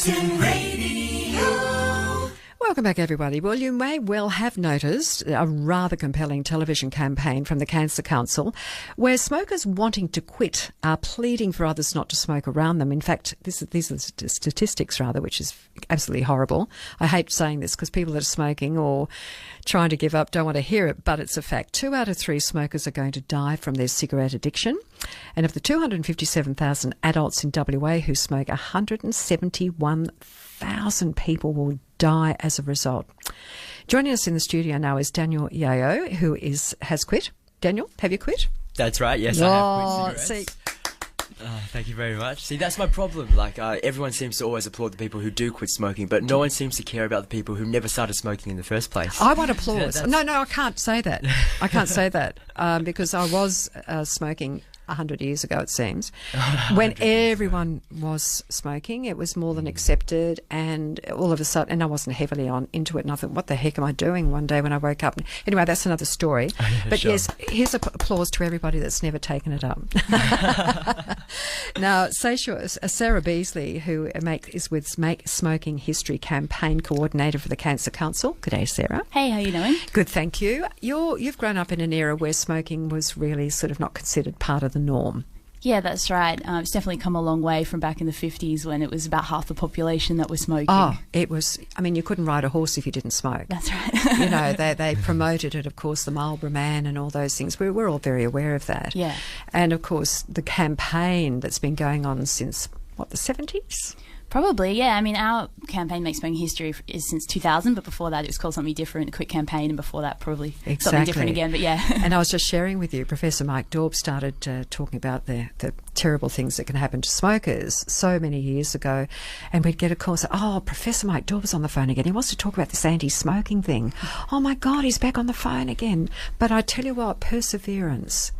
Curtin Radio. Welcome back, everybody. Well, you may well have noticed a rather compelling television campaign from the Cancer Council where smokers wanting to quit are pleading for others not to smoke around them. In fact, these are the statistics, rather, which is absolutely horrible. I hate saying this because people that are smoking or trying to give up don't want to hear it, but it's a fact. 2 out of 3 smokers are going to die from their cigarette addiction. And of the 257,000 adults in WA who smoke, 171,000 people will die as a result. Joining us in the studio now is Daniel Yeo, who has quit. Daniel, have you quit? That's right, yes, I have quit cigarettes. Thank you very much. See, that's my problem. Like, everyone seems to always applaud the people who do quit smoking, but no one seems to care about the people who never started smoking in the first place. I want applause. No, I can't say that. I can't say that because I was smoking 100 years ago, it seems. When everyone was smoking, it was more than accepted, and all of a sudden, and I wasn't heavily into it, and I thought, what the heck am I doing one day when I woke up? Anyway, that's another story. But sure. Yes, here's applause to everybody that's never taken it up. Now, Sarah Beasley, who is with Make Smoking History campaign coordinator for the Cancer Council. Good day, Sarah. Hey, how are you doing? Good, thank you. You've grown up in an era where smoking was really sort of not considered part of the norm. Yeah, that's right. It's definitely come a long way from back in the 50s when it was about half the population that was smoking. Oh, it was, I mean, you couldn't ride a horse if you didn't smoke. That's right. You know, they promoted it, of course, the Marlboro Man and all those things. We're all very aware of that. Yeah. And, of course, the campaign that's been going on since, the 70s? Probably, yeah. I mean, our campaign, Make Smoking History, is since 2000, but before that it was called something different, a quick campaign, and before that probably something different again, but yeah. And I was just sharing with you, Professor Mike Daub started talking about the terrible things that can happen to smokers so many years ago, and we'd get a call and say, oh, Professor Mike Daub's on the phone again. He wants to talk about this anti-smoking thing. Oh, my God, he's back on the phone again. But I tell you what, perseverance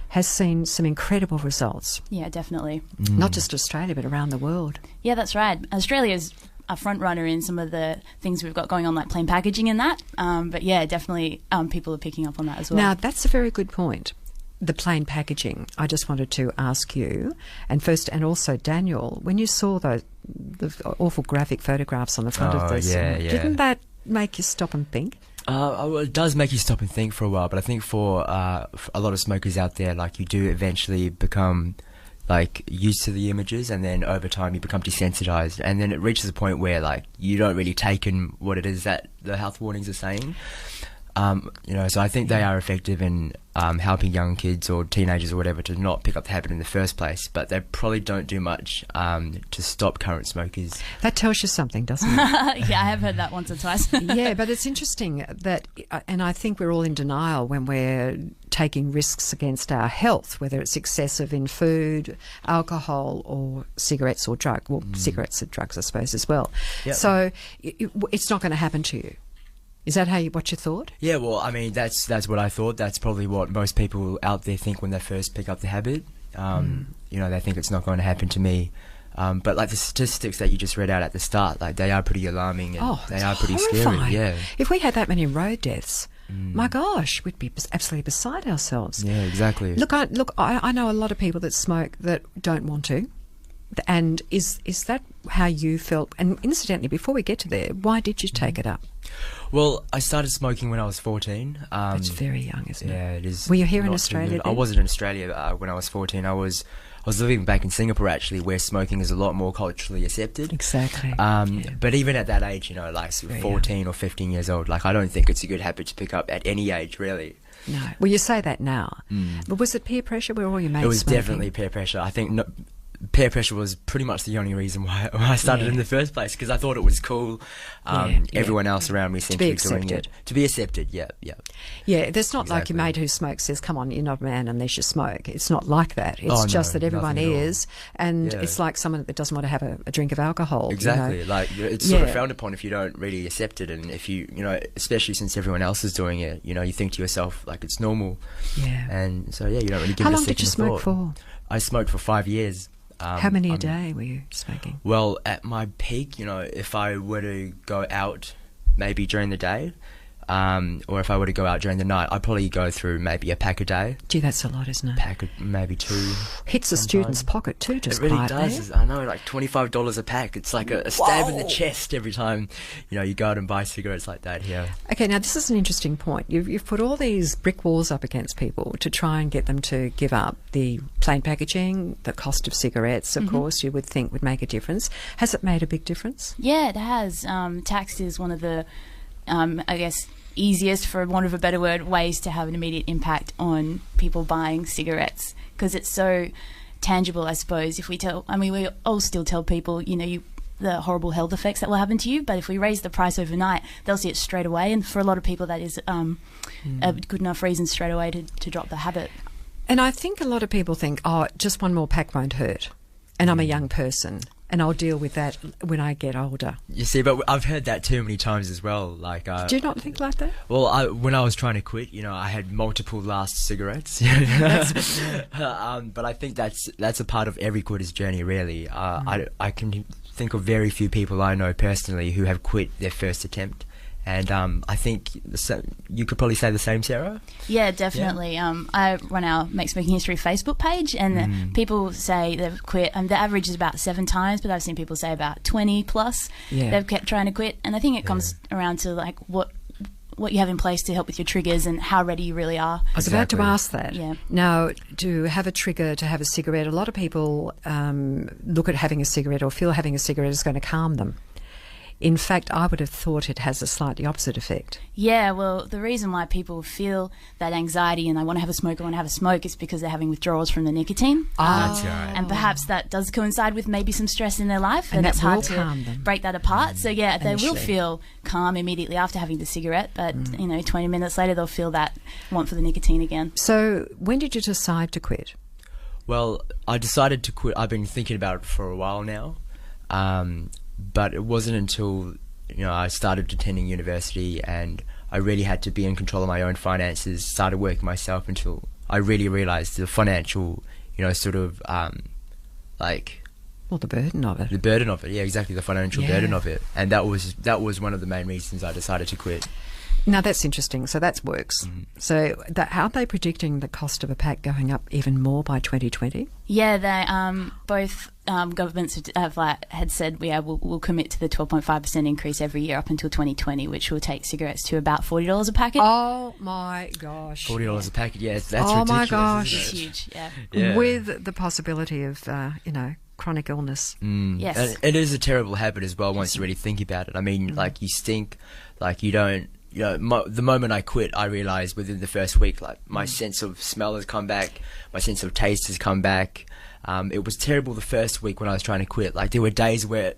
has seen some incredible results. Yeah, definitely. Not just Australia, but around the world. Yeah, that's right. Australia's a front runner in some of the things we've got going on, like plain packaging and that. But yeah, definitely people are picking up on that as well. Now, that's a very good point. The plain packaging. I just wanted to ask you, and also Daniel, when you saw the awful graphic photographs on the front of this, didn't that make you stop and think? It does make you stop and think for a while, but I think for a lot of smokers out there, like, you do eventually become like used to the images, and then over time you become desensitized, and then it reaches a point where like you don't really take in what it is that the health warnings are saying. So I think they are effective in helping young kids or teenagers or whatever to not pick up the habit in the first place, but they probably don't do much to stop current smokers. That tells you something, doesn't it? Yeah, I have heard that once or twice. Yeah, but it's interesting that, and I think we're all in denial when we're taking risks against our health, whether it's excessive in food, alcohol, or cigarettes or drugs. Well, cigarettes are drugs, I suppose, as well. Yep. So it's not going to happen to you. Is that what you thought? Yeah, well, I mean, that's what I thought. That's probably what most people out there think when they first pick up the habit. They think it's not going to happen to me. But like the statistics that you just read out at the start, like they are pretty alarming and they are pretty scary. Yeah. If we had that many road deaths, my gosh, we'd be absolutely beside ourselves. Yeah, exactly. Look, I know a lot of people that smoke that don't want to. And is that how you felt? And incidentally, before we get to there, why did you take it up? Well, I started smoking when I was 14. That's very young, isn't it? Yeah, it is. Were you here in Australia then? I wasn't in Australia when I was 14. I was living back in Singapore, actually, where smoking is a lot more culturally accepted. Exactly. But even at that age, like 14 or 15 years old, like I don't think it's a good habit to pick up at any age, really. No. Well, you say that now. But was it peer pressure? Were all your mates It was smoking? Definitely peer pressure. I think peer pressure was pretty much the only reason why I started in the first place, because I thought it was cool. Everyone else around me seemed to be doing it. To be accepted, yeah. Yeah, there's not like your mate who smokes says, come on, you're not a man unless you smoke. It's not like that. It's just that everyone is, and it's like someone that doesn't want to have a drink of alcohol. Exactly. Like, it's sort of frowned upon if you don't really accept it, and if you, especially since everyone else is doing it, you think to yourself, like, it's normal. Yeah. And so, you don't really give it a second thought. How long did you smoke for? I smoked for 5 years. How many a day were you smoking? Well, at my peak, if I were to go out maybe during the day, or if I were to go out during the night, I'd probably go through maybe a pack a day. Gee, that's a lot, isn't it? Pack of maybe 2. Hits a student's pocket too, just It really quietly. does. I know, like $25 a pack. It's like a stab in the chest every time, you go out and buy cigarettes like that here. Okay, now this is an interesting point. You've put all these brick walls up against people to try and get them to give up the plain packaging, the cost of cigarettes, of course, you would think would make a difference. Has it made a big difference? Yeah, it has. Tax is one of the, I guess, easiest, for want of a better word, ways to have an immediate impact on people buying cigarettes, because it's so tangible, I suppose. If we we all still tell people, the horrible health effects that will happen to you, but if we raise the price overnight, they'll see it straight away, and for a lot of people that is a good enough reason straight away to drop the habit. And I think a lot of people think, oh, just one more pack won't hurt, and I'm a young person, and I'll deal with that when I get older. You see, but I've heard that too many times as well. Like, Do you not think like that? well, when I was trying to quit, I had multiple last cigarettes. But I think that's a part of every quitter's journey, really. I can think of very few people I know personally who have quit their first attempt. And I think you could probably say the same, Sarah? Yeah, definitely. Yeah. I run our Make Smoking History Facebook page, and people say they've quit. The average is about 7 times, but I've seen people say about 20 plus. Yeah. They've kept trying to quit, and I think it comes around to like what you have in place to help with your triggers and how ready you really are. I was about to ask that. Yeah. Now, to have a trigger to have a cigarette, a lot of people look at having a cigarette or feel having a cigarette is going to calm them. In fact, I would have thought it has a slightly opposite effect. Yeah, well, the reason why people feel that anxiety and they want to have a smoke is because they're having withdrawals from the nicotine. That's right. And perhaps that does coincide with maybe some stress in their life, and that it's hard will calm them. to break that apart. So yeah, they will Initially. feel calm immediately after having the cigarette, but 20 minutes later they'll feel that want for the nicotine again. So when did you decide to quit? Well, I decided to quit. I've been thinking about it for a while now. But it wasn't until I started attending university and I really had to be in control of my own finances, started working myself, until I really realised the financial, sort of Well, the burden of it. the burden of it. Yeah, exactly, the financial Yeah. burden of it, and that was one of the main reasons I decided to quit. Now, that's interesting. So that works. So are they predicting the cost of a pack going up even more by 2020? Yeah, they both governments had said we'll commit to the 12.5% increase every year up until 2020, which will take cigarettes to about $40 a packet. Oh, my gosh. $40 a packet, yes, that's Oh, ridiculous. my isn't gosh. It's it? huge, yeah. Yeah. With the possibility of, chronic illness. Yes. And it is a terrible habit as well once you really think about it. I mean, like, you stink, like, you don't. The moment I quit, I realised within the first week, like, my sense of smell has come back, my sense of taste has come back. It was terrible the first week when I was trying to quit. Like, there were days where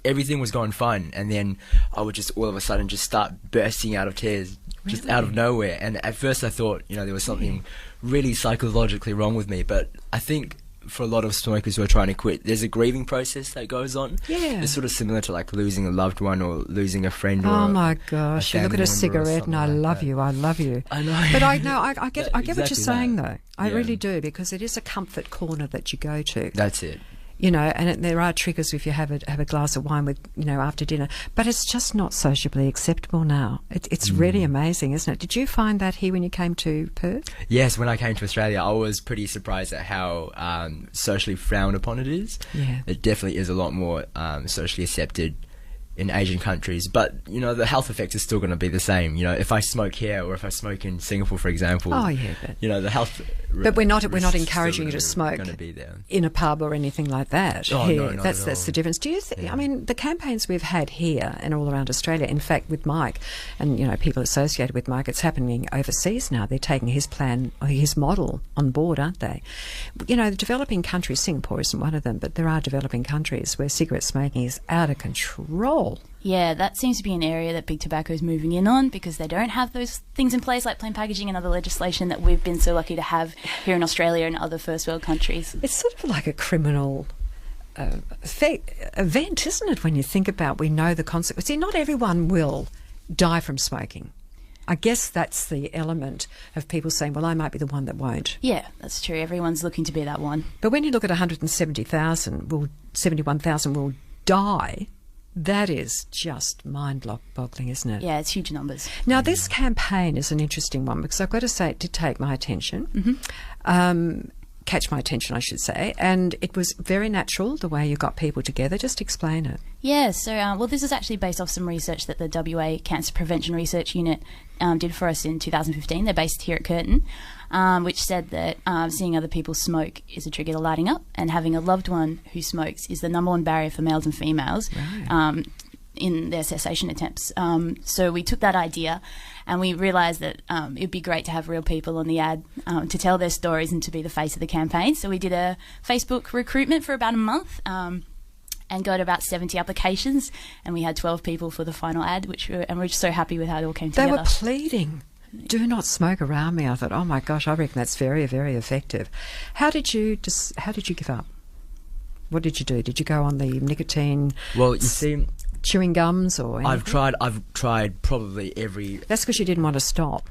everything was going fine, and then I would just all of a sudden just start bursting out of tears, just out of nowhere. And at first I thought, there was something really psychologically wrong with me, but I think for a lot of smokers who are trying to quit, there's a grieving process that goes on. Yeah. It's sort of similar to like losing a loved one or losing a friend. Or Oh my gosh! You look at family a member or cigarette and I something like love that. you. I love you. I know. But I get what you're Exactly saying that. though. I Yeah. really do, because it is a comfort corner that you go to. That's it. And there are triggers if you have a glass of wine with after dinner, but it's just not sociably acceptable now. It's really amazing, isn't it? Did you find that here when you came to Perth? Yes, when I came to Australia, I was pretty surprised at how socially frowned upon it is. Yeah. It definitely is a lot more socially accepted in Asian countries, but the health effects are still going to be the same. If I smoke here or if I smoke in Singapore, for example. Oh yeah, but the health. But we're not risks are encouraging you to still smoke Going to be there. in a pub or anything like that. Oh, here. no, not that's at the all. difference. Do you think? Yeah. I mean, the campaigns we've had here and all around Australia. In fact, with Mike and people associated with Mike, it's happening overseas now. They're taking his plan or his model on board, aren't they? The developing countries. Singapore isn't one of them, but there are developing countries where cigarette smoking is out of control. Yeah, that seems to be an area that Big Tobacco is moving in on, because they don't have those things in place like plain packaging and other legislation that we've been so lucky to have here in Australia and other first world countries. It's sort of like a criminal event, isn't it, when you think about, we know the consequences. See, not everyone will die from smoking. I guess that's the element of people saying, well, I might be the one that won't. Yeah, that's true. Everyone's looking to be that one. But when you look at 71,000 will die That is just mind-boggling, isn't it? Yeah, it's huge numbers. Now, this campaign is an interesting one because I've got to say it did take my attention. Catch my attention, I should say, and it was very natural the way you got people together. Just explain it. Yeah, so, well, this is actually based off some research that the WA Cancer Prevention Research Unit did for us in 2015. They're based here at Curtin, which said that seeing other people smoke is a trigger to lighting up, and having a loved one who smokes is the number one barrier for males and females. Right. In their cessation attempts. So we took that idea and we realised that it would be great to have real people on the ad to tell their stories and to be the face of the campaign. So we did a Facebook recruitment for about a month and got about 70 applications, and we had 12 people for the final ad, and we're just so happy with how it all came together. They were pleading, do not smoke around me. I thought, oh my gosh, I reckon that's very, very effective. How did you give up? What did you do? Did you go on the nicotine? Well, you see, chewing gums or anything? I've tried probably every... That's because you didn't want to stop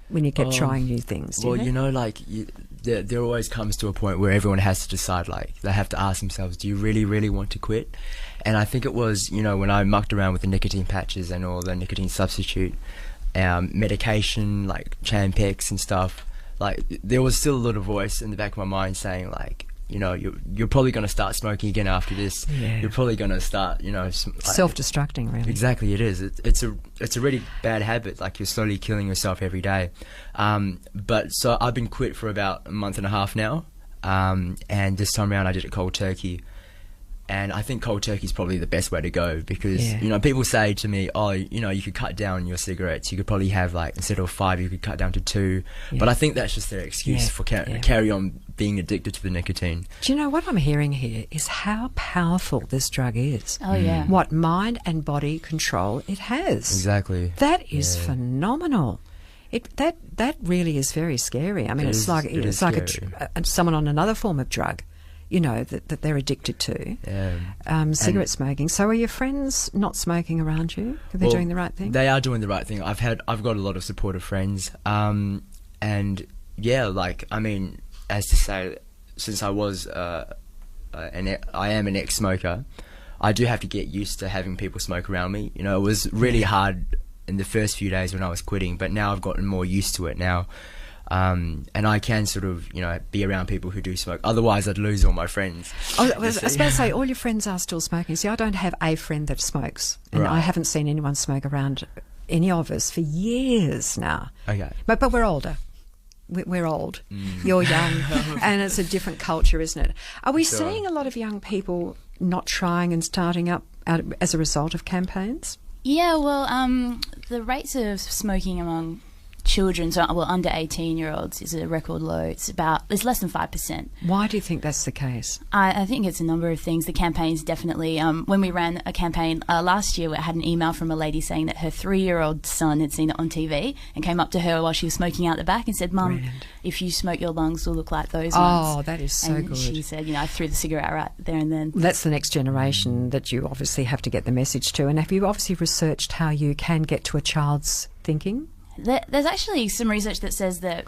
when you kept trying new things. Well, you know, like, there always comes to a point where everyone has to decide, like, they have to ask themselves, do you really, really want to quit? And I think it was, you know, when I mucked around with the nicotine patches and all the nicotine substitute medication, like Champex and stuff, like, there was still a little voice in the back of my mind saying, like, you know, you're probably going to start smoking again after this. Yeah. You're probably going to start, you know... Like, self-destructing, really. Exactly, it is. It's a really bad habit. Like, you're slowly killing yourself every day. But so I've been quit for about a month and a half now. And this time around I did it cold turkey. And I think cold turkey is probably the best way to go because, you know, people say to me, oh, you know, you could cut down your cigarettes. You could probably have, like, instead of 5, you could cut down to 2. Yeah. But I think that's just their excuse for carry on being addicted to the nicotine. Do you know what I'm hearing here is how powerful this drug is? Oh, yeah. What mind and body control it has. Exactly. That is phenomenal. That really is very scary. I mean, it's like someone on another form of drug, you know, that they're addicted to, cigarette smoking. So are your friends not smoking around you? Are they doing the right thing? They are doing the right thing. I've got a lot of supportive friends. And yeah, like, I mean, as to say, since I was, I am an ex-smoker, I do have to get used to having people smoke around me. You know, it was really hard in the first few days when I was quitting, but now I've gotten more used to it now. And I can sort of, you know, be around people who do smoke. Otherwise, I'd lose all my friends. I was about to say, all your friends are still smoking. See, I don't have a friend that smokes, and I haven't seen anyone smoke around any of us for years now. Okay. But we're older. We're old. You're young, and it's a different culture, isn't it? Are we seeing a lot of young people not trying and starting up as a result of campaigns? Yeah, well, the rates of smoking among children, so under 18-year-olds, is a record low. It's less than 5%. Why do you think that's the case? I think it's a number of things. The campaigns definitely. When we ran a campaign last year, we had an email from a lady saying that her 3-year-old son had seen it on TV and came up to her while she was smoking out the back and said, "Mum, if you smoke, your lungs will look like those ones." Oh, that is so good. She said, you know, I threw the cigarette right there and then. That's the next generation that you obviously have to get the message to. And have you obviously researched how you can get to a child's thinking? There's actually some research that says that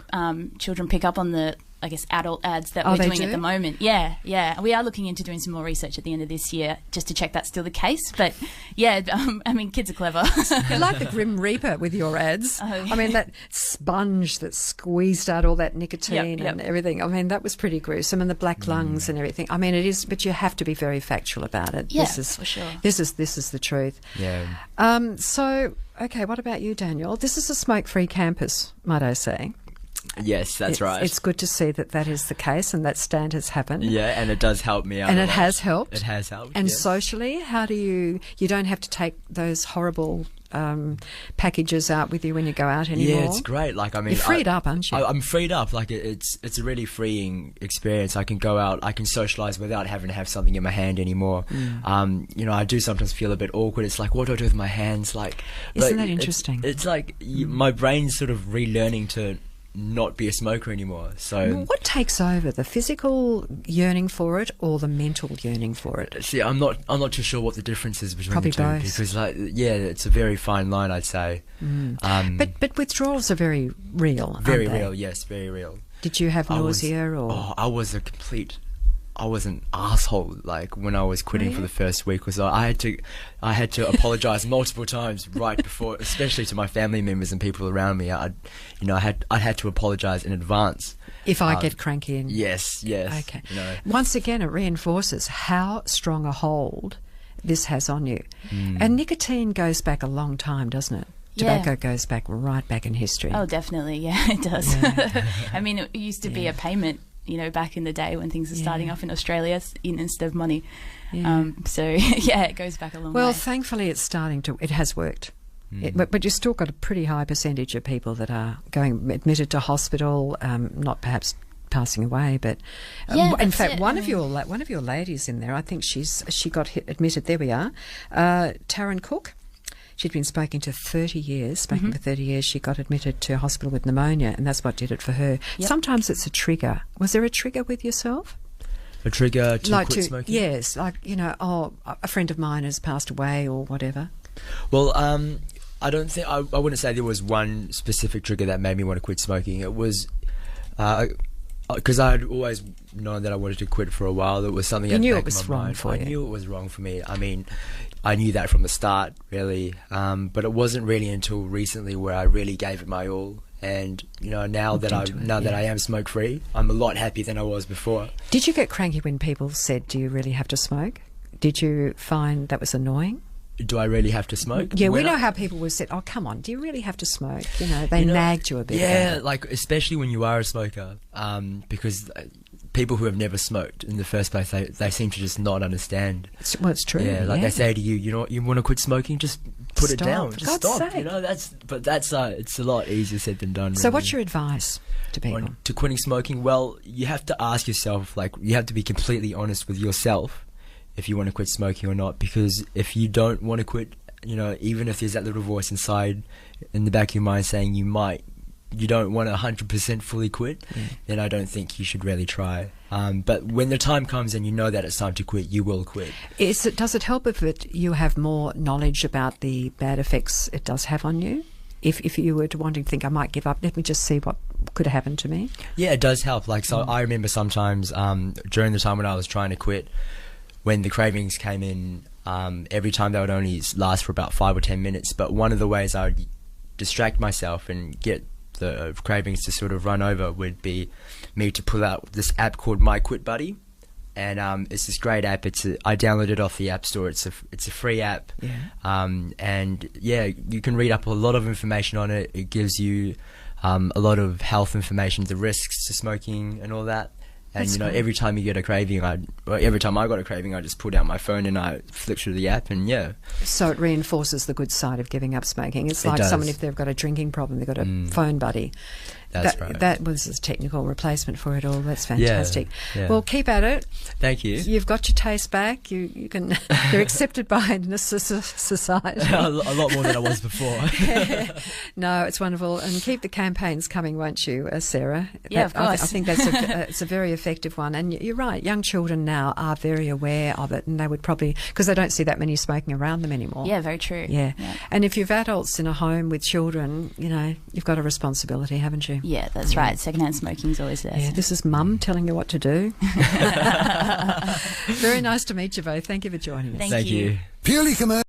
children pick up on the, I guess, adult ads that we're doing at the moment. Yeah. We are looking into doing some more research at the end of this year just to check that's still the case. But, yeah, I mean, kids are clever. You're like the Grim Reaper with your ads. I mean, that sponge that squeezed out all that nicotine and everything. I mean, that was pretty gruesome. And the black lungs and everything. I mean, it is, but you have to be very factual about it. Yeah, for sure. This is the truth. Yeah. So, okay, what about you, Daniel? This is a smoke-free campus, might I say. Yes, that's right. It's good to see that is the case and that stand has happened. Yeah, and it does help me out. And it has helped. It has helped. And socially, how do you don't have to take those horrible packages out with you when you go out anymore? Yeah, it's great. Like, I mean, you're freed up, aren't you? I'm freed up. Like, it's a really freeing experience. I can go out, I can socialise without having to have something in my hand anymore. You know, I do sometimes feel a bit awkward. It's like, what do I do with my hands? Like, isn't that interesting? It's like my brain's sort of relearning to not be a smoker anymore. So what takes over, the physical yearning for it or the mental yearning for it? See, I'm not too sure what the difference is between Probably the two both. because, like, yeah, it's a very fine line, I'd say. But withdrawals are very real. Very aren't they? real, yes, very real. Did you have nausea or? I was a complete I was an asshole. Like when I was quitting for the first week or so, I had to apologize multiple times right before, especially to my family members and people around me. I had to apologize in advance. If I get cranky and... Yes. Okay. Once again, it reinforces how strong a hold this has on you. And nicotine goes back a long time, doesn't it? Tobacco goes back right back in history. Oh, definitely. Yeah, it does. Yeah. I mean, it used to be a payment, back in the day when things were starting off in Australia instead of money. So, it goes back a long way. Well, thankfully, it has worked. But you've still got a pretty high percentage of people that are going admitted to hospital, not perhaps passing away, but in fact, one of your ladies in there, I think she got admitted. There we are, Taryn Cook. She'd been smoking for 30 years. She got admitted to hospital with pneumonia, and that's what did it for her. Yep. Sometimes it's a trigger. Was there a trigger with yourself? A trigger to quit smoking? Yes, like, a friend of mine has passed away or whatever. Well, I don't think... I wouldn't say there was one specific trigger that made me want to quit smoking. It was... because I had always known that I wanted to quit for a while. It was something... You knew it was wrong for you. I knew it was wrong for me. I mean... I knew that from the start, really, but it wasn't really until recently where I really gave it my all. And now that I am smoke free, I'm a lot happier than I was before. Did you get cranky when people said, "Do you really have to smoke"? Did you find that was annoying? Do I really have to smoke? Yeah, we know how people would say, "Oh, come on, do you really have to smoke?" They nagged you a bit. Yeah, like especially when you are a smoker, because people who have never smoked in the first place, they seem to just not understand. Well, it's true. Yeah, like they say to you, you want to quit smoking, just put it down, just God's stop. sake. That's it's a lot easier said than done. So, really. what's your advice to people? To quitting smoking? Well, you have to ask yourself, you have to be completely honest with yourself if you want to quit smoking or not. Because if you don't want to quit, even if there's that little voice inside in the back of your mind saying you don't want to 100% fully quit, then I don't think you should really try. But when the time comes and you know that it's time to quit, you will quit. Does it help if you have more knowledge about the bad effects it does have on you? If you were to want to think, I might give up, let me just see what could happen to me. Yeah, it does help. I remember sometimes during the time when I was trying to quit, when the cravings came in, every time they would only last for about 5 or 10 minutes. But one of the ways I would distract myself and get the cravings to sort of run over would be me to pull out this app called My Quit Buddy, and it's this great app. I downloaded it off the App Store. It's a free app, and you can read up a lot of information on it. It gives you a lot of health information, the risks to smoking and all that. And every time you get a craving, every time I got a craving, I just pulled out my phone and I flicked through the app, and So it reinforces the good side of giving up smoking. It's like someone, if they've got a drinking problem, they've got a phone buddy. That's right. That was a technical replacement for it all. That's fantastic. Yeah. Well, keep at it. Thank you. You've got your taste back. You can. You're accepted by society. A lot more than I was before. No, it's wonderful, and keep the campaigns coming, won't you, Sarah? Yeah, of course. I think that's it's a very effective one. And you're right. Young children now are very aware of it, and they would probably, because they don't see that many smoking around them anymore. Yeah, very true. Yeah. And if you've adults in a home with children, you've got a responsibility, haven't you? Yeah, that's right. Secondhand smoking's always there. Yeah, this is Mum telling you what to do. Very nice to meet you both. Thank you for joining us. Thank you. Purely commercial.